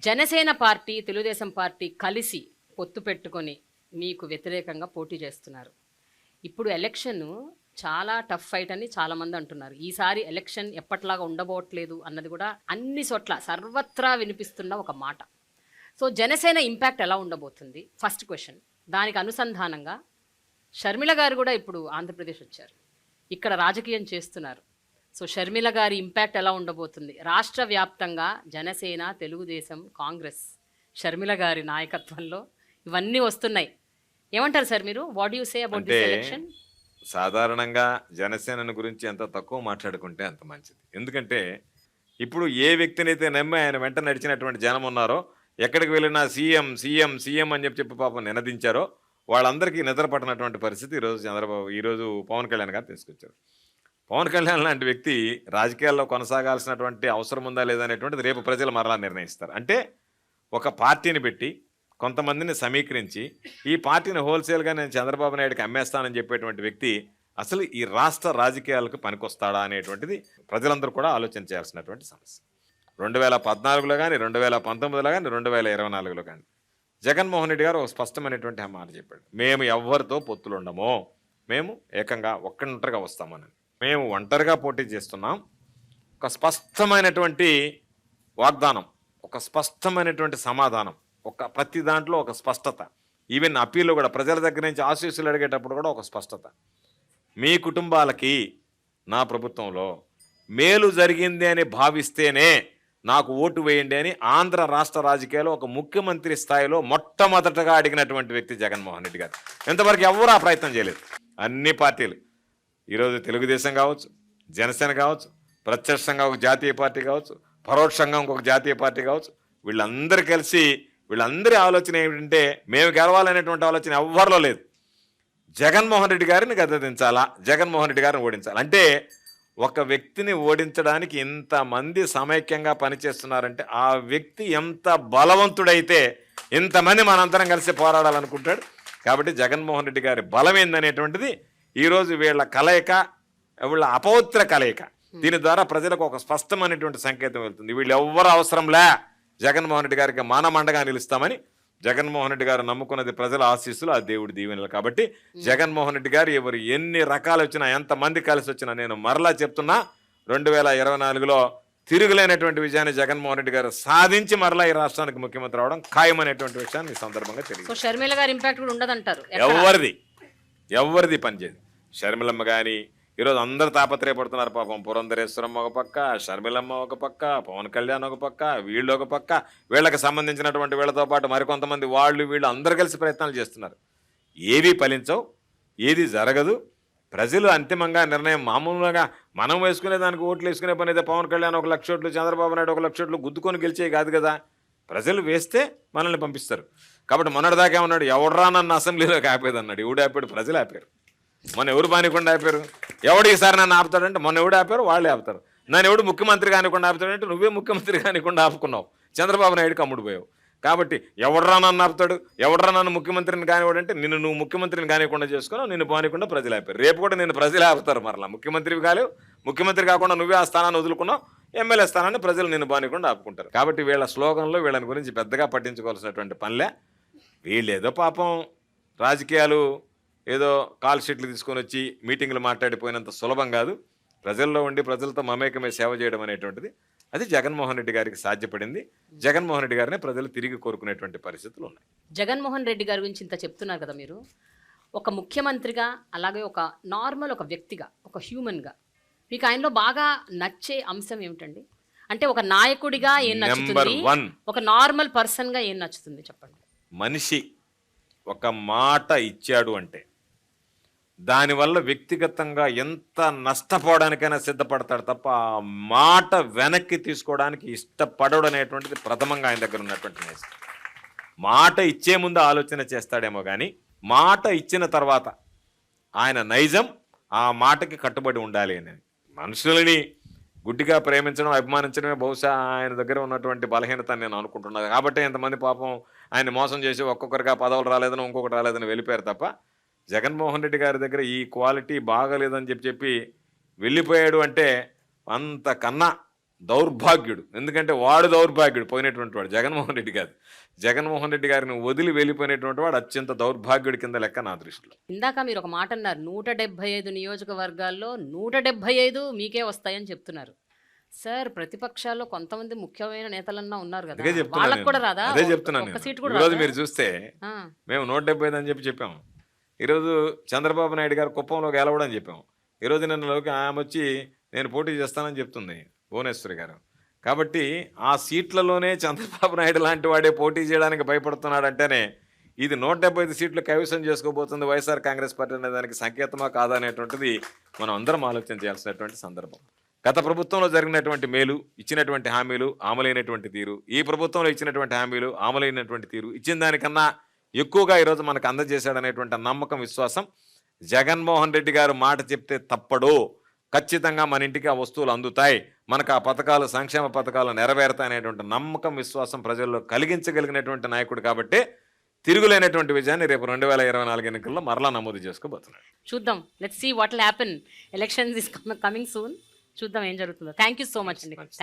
Janasena party, Telugu Desam party కలిసి పొత్తు పెట్టుకొని మీకు వ్యతిరేకంగా పోటీ చేస్తున్నారు. ఇప్పుడు ఎలక్షన్ చాలా టఫ్ ఫైట్ అని చాలామంది అంటున్నారు. ఈసారి ఎలక్షన్ ఎప్పట్లాగా ఉండబోట్లేదు అన్నది కూడా అన్ని చోట్ల సర్వత్రా వినిపిస్తున్న ఒక మాట. సో జనసేన ఇంపాక్ట్ ఎలా ఉండబోతుంది? First question. దానికి అనుసంధానంగా షర్మిల గారు కూడా ఇప్పుడు ఆంధ్రప్రదేశ్ వచ్చారు, ఇక్కడ రాజకీయం చేస్తున్నారు. సో షర్మిల గారి ఇంపాక్ట్ ఎలా ఉండబోతుంది? రాష్ట్ర వ్యాప్తంగా జనసేన, తెలుగుదేశం, కాంగ్రెస్, షర్మిల గారి నాయకత్వంలో ఇవన్నీ వస్తున్నాయి. ఏమంటారు సార్ మీరు? What you say about this election? సాధారణంగా జనసేన గురించి ఎంత తక్కువ మాట్లాడుకుంటే అంత మంచిది. ఎందుకంటే ఇప్పుడు ఏ వ్యక్తినైతే నమ్మి ఆయన వెంట నడిచినటువంటి జనం ఉన్నారో, ఎక్కడికి వెళ్ళినా సీఎం సీఎం సీఎం అని చెప్పి పాపం నినదించారో వాళ్ళందరికీ నిద్ర పట్టినటువంటి పరిస్థితి ఈరోజు పవన్ కళ్యాణ్ గారు తీసుకొచ్చారు. పవన్ కళ్యాణ్ లాంటి వ్యక్తి రాజకీయాల్లో కొనసాగాల్సినటువంటి అవసరం ఉందా లేదా అనేటువంటిది రేపు ప్రజలు మరలా నిర్ణయిస్తారు. అంటే ఒక పార్టీని పెట్టి కొంతమందిని సమీకరించి ఈ పార్టీని హోల్సేల్గా నేను చంద్రబాబు నాయుడుకి అమ్మేస్తానని చెప్పేటువంటి వ్యక్తి అసలు ఈ రాష్ట్ర రాజకీయాలకు పనికొస్తాడా అనేటువంటిది ప్రజలందరూ కూడా ఆలోచన చేయాల్సినటువంటి సమస్య. 2014లో కానీ, 2019లో కానీ, 2024లో కానీ జగన్మోహన్ రెడ్డి గారు ఒక స్పష్టమైనటువంటి మాట చెప్పాడు. మేము ఎవరితో పొత్తులు ఉండమో, మేము ఏకంగా ఒంటరిగా వస్తామని. మేము ఒంటరిగా పోటీ చేస్తున్నాం. ఒక స్పష్టమైనటువంటి వాగ్దానం, ఒక స్పష్టమైనటువంటి సమాధానం, ప్రతి దాంట్లో ఒక స్పష్టత. ఈవెన్ అప్పీల్లో కూడా ప్రజల దగ్గర నుంచి ఆశీస్సులు అడిగేటప్పుడు కూడా ఒక స్పష్టత. మీ కుటుంబాలకి నా ప్రభుత్వంలో మేలు జరిగింది అని భావిస్తేనే నాకు ఓటు వేయండి అని ఆంధ్ర రాష్ట్ర రాజకీయాల్లో ఒక ముఖ్యమంత్రి స్థాయిలో మొట్టమొదటగా అడిగినటువంటి వ్యక్తి జగన్మోహన్ రెడ్డి గారు. ఇంతవరకు ఎవరు ఆ ప్రయత్నం చేయలేదు. అన్ని పార్టీలు, ఈరోజు తెలుగుదేశం కావచ్చు, జనసేన కావచ్చు, ప్రత్యక్షంగా ఒక జాతీయ పార్టీ కావచ్చు, పరోక్షంగా ఇంకొక జాతీయ పార్టీ కావచ్చు, వీళ్ళందరూ కలిసి వీళ్ళందరి ఆలోచన ఏమిటంటే మేము గెలవాలనేటువంటి ఆలోచన ఎవ్వరిలో లేదు. జగన్మోహన్ రెడ్డి గారిని గద్దెదించాలా, జగన్మోహన్ రెడ్డి గారిని ఓడించాలి. అంటే ఒక వ్యక్తిని ఓడించడానికి ఇంతమంది సమైక్యంగా పనిచేస్తున్నారంటే ఆ వ్యక్తి ఎంత బలవంతుడైతే ఇంతమంది మనందరం కలిసి పోరాడాలనుకుంటాడు. కాబట్టి జగన్మోహన్ రెడ్డి గారి బలం ఏందనేటువంటిది ఈరోజు వీళ్ళ కలయిక, వీళ్ళ అపవిత్ర కలయిక, దీని ద్వారా ప్రజలకు ఒక స్పష్టమైనటువంటి సంకేతం వెళ్తుంది. వీళ్ళు ఎవ్వరు అవసరంలే, జగన్మోహన్ రెడ్డి గారికి మానమండగా నిలుస్తామని. జగన్మోహన్ రెడ్డి గారు నమ్ముకున్నది ప్రజల ఆశీస్సులు, ఆ దేవుడి దీవెనలు. కాబట్టి జగన్మోహన్ రెడ్డి గారు ఎవరు ఎన్ని రకాలు వచ్చినా, ఎంతమంది కలిసి వచ్చినా, నేను మరలా చెప్తున్నా 2024లో తిరుగులేనటువంటి విజయాన్ని జగన్మోహన్ రెడ్డి గారు సాధించి మరలా ఈ రాష్ట్రానికి ముఖ్యమంత్రి అవడం ఖాయమనేటువంటి విషయాన్ని ఈ సందర్భంగా తెలియదు. షర్మిల గారి ఇంపాక్ట్ కూడా ఉండదంటారు? ఎవరిది పనిచేయదు. షర్మిలమ్మ కానీ ఈరోజు అందరూ తాపత్రయపడుతున్నారు. పాపం పురంధరేశ్వరమ్మ ఒక పక్క, షర్మిలమ్మ ఒక పక్క, పవన్ కళ్యాణ్ ఒక పక్క, వీళ్ళు ఒక పక్క, వీళ్ళకి సంబంధించినటువంటి వీళ్ళతో పాటు మరికొంతమంది వీళ్ళు అందరూ కలిసి ప్రయత్నాలు చేస్తున్నారు. ఏవి ఫలించవు, ఏది జరగదు. ప్రజలు అంతిమంగా నిర్ణయం, మామూలుగా మనం వేసుకునే దానికి ఓట్లు వేసుకునే పని అయితే పవన్ కళ్యాణ్ 1 లక్ష ఓట్లు, చంద్రబాబు నాయుడు 1 లక్ష ఓట్లు గుద్దుకొని గెలిచేవి కాదు కదా. ప్రజలు వేస్తే మనల్ని పంపిస్తారు. కాబట్టి మొన్నటిదాకా ఉన్నాడు, ఎవడరా నన్ను అసెంబ్లీలోకి ఆపేది అన్నాడు. ఎవడు ఆపాడు? ప్రజలు ఆపారు. మొన్న ఎవరు బానికుండా ఆపారు? ఎవడు ఈసారి నన్ను ఆపుతాడంటే మొన్న ఎవడు ఆపారు? వాళ్ళే ఆపుతారు. నన్ను ఎవడు ముఖ్యమంత్రి కానికుండా ఆపుతాడంటే నువ్వే ముఖ్యమంత్రి కానికుండా ఆపుకున్నావు, చంద్రబాబు నాయుడుకి అమ్ముడుపోయావు. కాబట్టి ఎవడరా నన్ను ఆపుతాడు, ఎవడరా నన్ను ముఖ్యమంత్రిని కానివాడంటే నువ్వు ముఖ్యమంత్రిని కానికుండా చేసుకున్నావు, నిన్ను బానికుండా ప్రజలు ఆపారు. రేపు కూడా నేను ప్రజలు ఆపుతారు. మరలా ముఖ్యమంత్రివి కాలేవు, ముఖ్యమంత్రి కాకుండా నువ్వే ఆ స్థానాన్ని వదులుకున్నావు, ఎమ్మెల్యే స్థానాన్ని ప్రజలు నిన్ను బానికుండా ఆపుకుంటారు. కాబట్టి వీళ్ళ స్లోగన్లో వీళ్ళని గురించి పెద్దగా పట్టించుకోవాల్సినటువంటి పనిలే. వీళ్ళేదో పాపం రాజకీయాలు ఏదో కాల్ షీట్లు తీసుకొని వచ్చి మీటింగ్లు మాట్లాడిపోయినంత సులభం కాదు. ప్రజల్లో ఉండి ప్రజలతో మమేకమే సేవ చేయడం అనేటువంటిది అది జగన్మోహన్ రెడ్డి గారికి సాధ్యపడింది. జగన్మోహన్ రెడ్డి గారిని ప్రజలు తిరిగి కోరుకునేటువంటి పరిస్థితులు ఉన్నాయి. జగన్మోహన్ రెడ్డి గారి గురించి ఇంత చెప్తున్నారు కదా మీరు, ఒక ముఖ్యమంత్రిగా, అలాగే ఒక నార్మల్ ఒక వ్యక్తిగా, ఒక హ్యూమన్గా మీకు ఆయనలో బాగా నచ్చే అంశం ఏమిటండి? అంటే ఒక నాయకుడిగా ఏం నచ్చుతుంది, ఒక నార్మల్ పర్సన్గా ఏం నచ్చుతుంది చెప్పండి. మనిషి ఒక మాట ఇచ్చాడు అంటే దానివల్ల వ్యక్తిగతంగా ఎంత నష్టపోవడానికైనా సిద్ధపడతాడు తప్ప ఆ మాట వెనక్కి తీసుకోవడానికి ఇష్టపడడు అనేటువంటిది ప్రథమంగా ఆయన దగ్గర ఉన్నటువంటి నైజం. మాట ఇచ్చే ముందు ఆలోచన చేస్తాడేమో కానీ మాట ఇచ్చిన తర్వాత ఆయన నైజం ఆ మాటకి కట్టుబడి ఉండాలి అని. మనుషులని గుడ్డిగా ప్రేమించడం, అభిమానించడమే బహుశా ఆయన దగ్గర ఉన్నటువంటి బలహీనత నేను అనుకుంటున్నాను. కాబట్టి ఎంతమంది పాపం ఆయన మోసం చేసి ఒక్కొక్కరిగా పదవులు రాలేదని, ఇంకొకటి రాలేదని వెళ్ళిపోయారు తప్ప జగన్మోహన్ రెడ్డి గారి దగ్గర ఈ క్వాలిటీ బాగలేదని చెప్పి వెళ్ళిపోయాడు అంటే అంతకన్నా దౌర్భాగ్యుడు. ఎందుకంటే వాడు దౌర్భాగ్యుడు, పోయినటువంటి వాడు జగన్మోహన్ రెడ్డి కాదు. జగన్మోహన్ రెడ్డి గారిని వదిలి వెళ్ళిపోయినటువంటి వాడు అత్యంత దౌర్భాగ్యుడి కింద లెక్క నా దృష్టిలో. ఇందాక మీరు ఒక మాట అన్నారు, 175 నియోజకవర్గాల్లో 175 మీకే వస్తాయని చెప్తున్నారు. సార్, ప్రతిపక్షాల్లో కొంతమంది ముఖ్యమైన నేతలన్నా ఉన్నారు కదా, అదే చెప్తున్నాను వాళ్ళకు కూడా రాదా? అదే చెప్తున్నాను ఒక్క నేను. సీట్ కూడా ఈరోజు రాదా? మీరు చూస్తే ఆ, మేము 175 అని చెప్పాము. ఈరోజు చంద్రబాబు నాయుడు గారు కుప్పంలో గెలవడని చెప్పాము. ఈరోజు నిన్నలోకి ఆమె వచ్చి నేను పోటీ చేస్తానని చెప్తుంది భువనేశ్వరి గారు. కాబట్టి ఆ సీట్లలోనే చంద్రబాబు నాయుడు లాంటి వాడే పోటీ చేయడానికి భయపడుతున్నాడంటేనే ఇది 175 సీట్లు కైవసం చేసుకోబోతుంది వైఎస్ఆర్ కాంగ్రెస్ పార్టీ అనే దానికి సంకేతమా కాదా అనేటువంటిది మనం అందరం ఆలోచన చేయాల్సినటువంటి సందర్భం. గత ప్రభుత్వంలో జరిగినటువంటి మేలు, ఇచ్చినటువంటి హామీలు, అమలైనటువంటి తీరు, ఈ ప్రభుత్వంలో ఇచ్చినటువంటి హామీలు, అమలైనటువంటి తీరు, ఇచ్చిన దానికన్నా ఎక్కువగా ఈరోజు మనకు అందజేశాడనేటువంటి నమ్మకం, విశ్వాసం, జగన్మోహన్ రెడ్డి గారు మాట చెప్తే తప్పడు, ఖచ్చితంగా మన ఇంటికి ఆ వస్తువులు అందుతాయి, మనకు ఆ పథకాలు, సంక్షేమ పథకాలు నెరవేరుతాయి అనేటువంటి నమ్మకం, విశ్వాసం ప్రజల్లో కలిగించగలిగినటువంటి నాయకుడు కాబట్టి తిరుగులేనటువంటి విజయాన్ని రేపు 2024 ఎన్నికల్లో మరలా నమోదు చేసుకోబోతున్నాడు. చూద్దాం. Let's see what will happen. Elections is coming soon. చూద్దాం ఏం జరుగుతుందో. థ్యాంక్ యూ సో మచ్ అండి. థ్యాంక్స్.